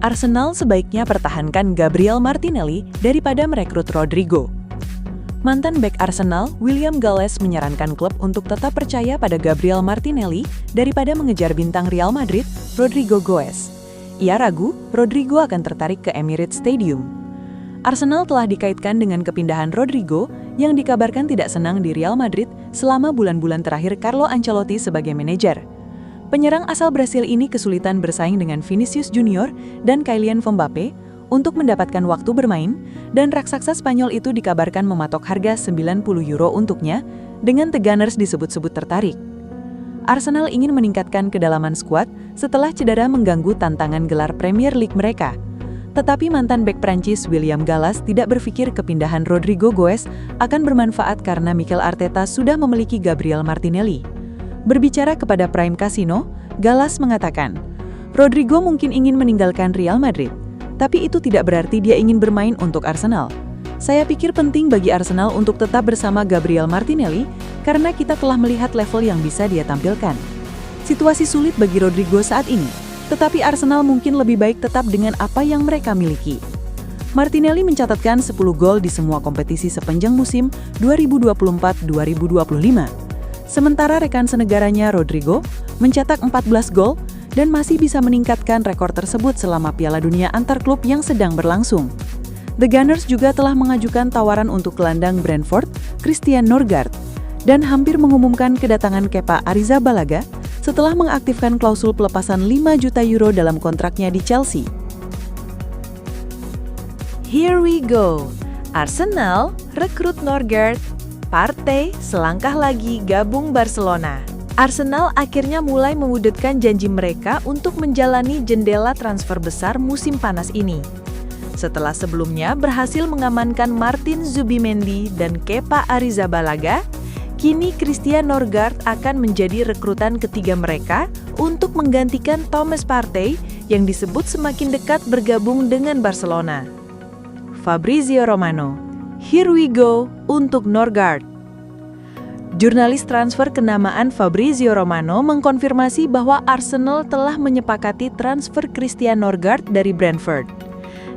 Arsenal sebaiknya pertahankan Gabriel Martinelli daripada merekrut Rodrigo. Mantan bek Arsenal, William Gallas menyarankan klub untuk tetap percaya pada Gabriel Martinelli daripada mengejar bintang Real Madrid, Rodrigo Goes. Ia ragu Rodrigo akan tertarik ke Emirates Stadium. Arsenal telah dikaitkan dengan kepindahan Rodrigo yang dikabarkan tidak senang di Real Madrid selama bulan-bulan terakhir Carlo Ancelotti sebagai manajer. Penyerang asal Brasil ini kesulitan bersaing dengan Vinicius Junior dan Kylian Mbappe untuk mendapatkan waktu bermain, dan raksasa Spanyol itu dikabarkan mematok harga €90 untuknya, dengan The Gunners disebut-sebut tertarik. Arsenal ingin meningkatkan kedalaman skuad setelah cedera mengganggu tantangan gelar Premier League mereka. Tetapi mantan bek Prancis William Gallas tidak berpikir kepindahan Rodrigo Goes akan bermanfaat karena Mikel Arteta sudah memiliki Gabriel Martinelli. Berbicara kepada Prime Casino, Gallas mengatakan, Rodrigo mungkin ingin meninggalkan Real Madrid, tapi itu tidak berarti dia ingin bermain untuk Arsenal. Saya pikir penting bagi Arsenal untuk tetap bersama Gabriel Martinelli karena kita telah melihat level yang bisa dia tampilkan. Situasi sulit bagi Rodrigo saat ini, tetapi Arsenal mungkin lebih baik tetap dengan apa yang mereka miliki. Martinelli mencatatkan 10 gol di semua kompetisi sepanjang musim 2024-2025. Sementara rekan senegaranya Rodrigo mencetak 14 gol dan masih bisa meningkatkan rekor tersebut selama Piala Dunia antar klub yang sedang berlangsung. The Gunners juga telah mengajukan tawaran untuk gelandang Brentford, Christian Norgard, dan hampir mengumumkan kedatangan Kepa Arrizabalaga setelah mengaktifkan klausul pelepasan €5 juta dalam kontraknya di Chelsea. Here we go. Arsenal rekrut Norgard. Partey selangkah lagi gabung Barcelona. Arsenal akhirnya mulai mewujudkan janji mereka untuk menjalani jendela transfer besar musim panas ini. Setelah sebelumnya berhasil mengamankan Martin Zubimendi dan Kepa Arrizabalaga, kini Christian Norgard akan menjadi rekrutan ketiga mereka untuk menggantikan Thomas Partey yang disebut semakin dekat bergabung dengan Barcelona. Fabrizio Romano, here we go untuk Norgard. Jurnalis transfer kenamaan Fabrizio Romano mengkonfirmasi bahwa Arsenal telah menyepakati transfer Christian Norgard dari Brentford.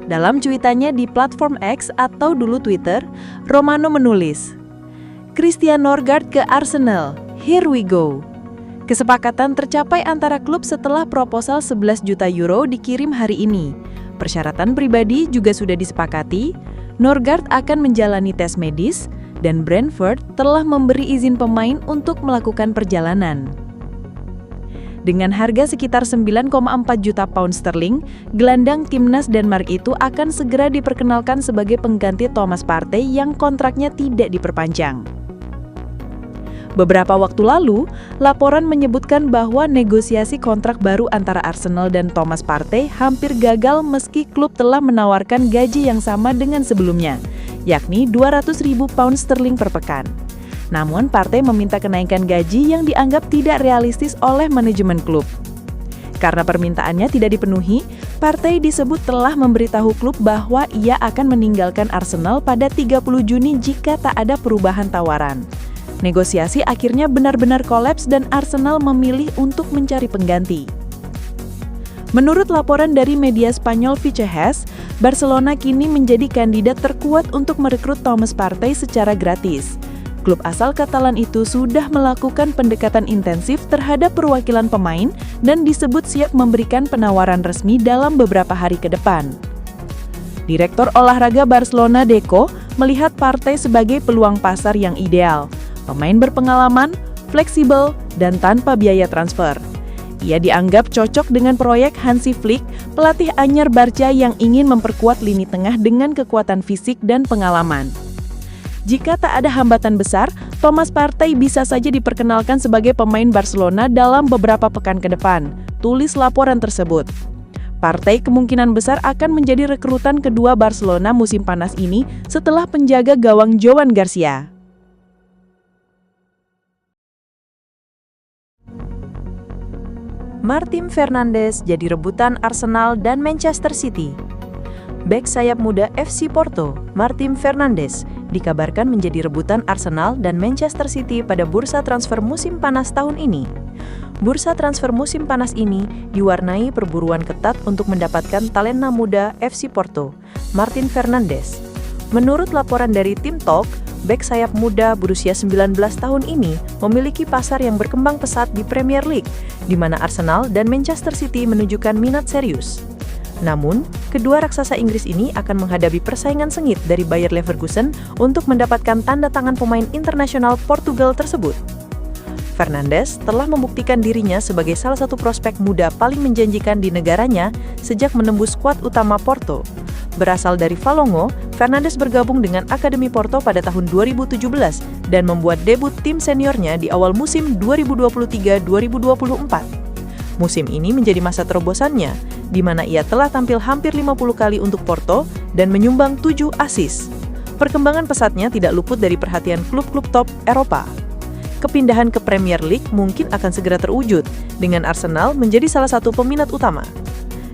Dalam cuitannya di platform X atau dulu Twitter, Romano menulis, Christian Norgard ke Arsenal, here we go. Kesepakatan tercapai antara klub setelah proposal €11 juta dikirim hari ini. Persyaratan pribadi juga sudah disepakati, Norgard akan menjalani tes medis, dan Brentford telah memberi izin pemain untuk melakukan perjalanan. Dengan harga sekitar 9,4 juta pound sterling, gelandang timnas Denmark itu akan segera diperkenalkan sebagai pengganti Thomas Partey yang kontraknya tidak diperpanjang. Beberapa waktu lalu, laporan menyebutkan bahwa negosiasi kontrak baru antara Arsenal dan Thomas Partey hampir gagal meski klub telah menawarkan gaji yang sama dengan sebelumnya, yakni 200.000 pound sterling per pekan. Namun Partey meminta kenaikan gaji yang dianggap tidak realistis oleh manajemen klub. Karena permintaannya tidak dipenuhi, Partey disebut telah memberitahu klub bahwa ia akan meninggalkan Arsenal pada 30 Juni jika tak ada perubahan tawaran. Negosiasi akhirnya benar-benar kolaps dan Arsenal memilih untuk mencari pengganti. Menurut laporan dari media Spanyol Fichajes, Barcelona kini menjadi kandidat terkuat untuk merekrut Thomas Partey secara gratis. Klub asal Katalan itu sudah melakukan pendekatan intensif terhadap perwakilan pemain dan disebut siap memberikan penawaran resmi dalam beberapa hari ke depan. Direktur olahraga Barcelona Deco melihat Partey sebagai peluang pasar yang ideal. Pemain berpengalaman, fleksibel, dan tanpa biaya transfer. Ia dianggap cocok dengan proyek Hansi Flick, pelatih anyar Barca yang ingin memperkuat lini tengah dengan kekuatan fisik dan pengalaman. Jika tak ada hambatan besar, Thomas Partey bisa saja diperkenalkan sebagai pemain Barcelona dalam beberapa pekan ke depan, tulis laporan tersebut. Partey kemungkinan besar akan menjadi rekrutan kedua Barcelona musim panas ini setelah penjaga gawang Joan Garcia. Martin Fernandes jadi rebutan Arsenal dan Manchester City. Bek sayap muda FC Porto, Martin Fernandes, dikabarkan menjadi rebutan Arsenal dan Manchester City pada bursa transfer musim panas tahun ini. Bursa transfer musim panas ini diwarnai perburuan ketat untuk mendapatkan talenta muda FC Porto, Martin Fernandes. Menurut laporan dari Tim Talk, bek sayap muda berusia 19 tahun ini memiliki pasar yang berkembang pesat di Premier League, di mana Arsenal dan Manchester City menunjukkan minat serius. Namun, kedua raksasa Inggris ini akan menghadapi persaingan sengit dari Bayer Leverkusen untuk mendapatkan tanda tangan pemain internasional Portugal tersebut. Fernandes telah membuktikan dirinya sebagai salah satu prospek muda paling menjanjikan di negaranya sejak menembus skuad utama Porto. Berasal dari Valongo, Fernandes bergabung dengan Akademi Porto pada tahun 2017 dan membuat debut tim seniornya di awal musim 2023-2024. Musim ini menjadi masa terobosannya, di mana ia telah tampil hampir 50 kali untuk Porto dan menyumbang 7 assist. Perkembangan pesatnya tidak luput dari perhatian klub-klub top Eropa. Kepindahan ke Premier League mungkin akan segera terwujud, dengan Arsenal menjadi salah satu peminat utama.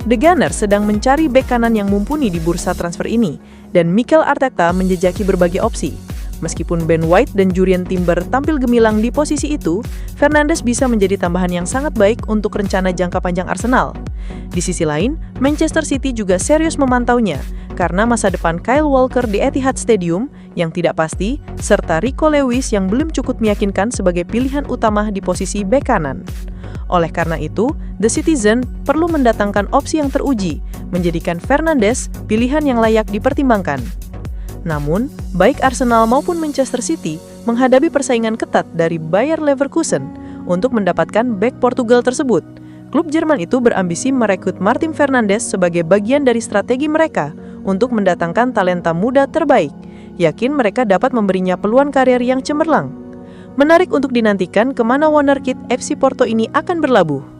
The Gunners sedang mencari bek kanan yang mumpuni di bursa transfer ini, dan Mikel Arteta menjejaki berbagai opsi. Meskipun Ben White dan Jurrien Timber tampil gemilang di posisi itu, Fernandes bisa menjadi tambahan yang sangat baik untuk rencana jangka panjang Arsenal. Di sisi lain, Manchester City juga serius memantaunya, karena masa depan Kyle Walker di Etihad Stadium yang tidak pasti, serta Rico Lewis yang belum cukup meyakinkan sebagai pilihan utama di posisi bek kanan. Oleh karena itu, The Citizen perlu mendatangkan opsi yang teruji, menjadikan Fernandes pilihan yang layak dipertimbangkan. Namun, baik Arsenal maupun Manchester City menghadapi persaingan ketat dari Bayer Leverkusen untuk mendapatkan bek Portugal tersebut. Klub Jerman itu berambisi merekrut Martin Fernandes sebagai bagian dari strategi mereka untuk mendatangkan talenta muda terbaik. Yakin mereka dapat memberinya peluang karir yang cemerlang. Menarik untuk dinantikan kemana wonderkid FC Porto ini akan berlabuh.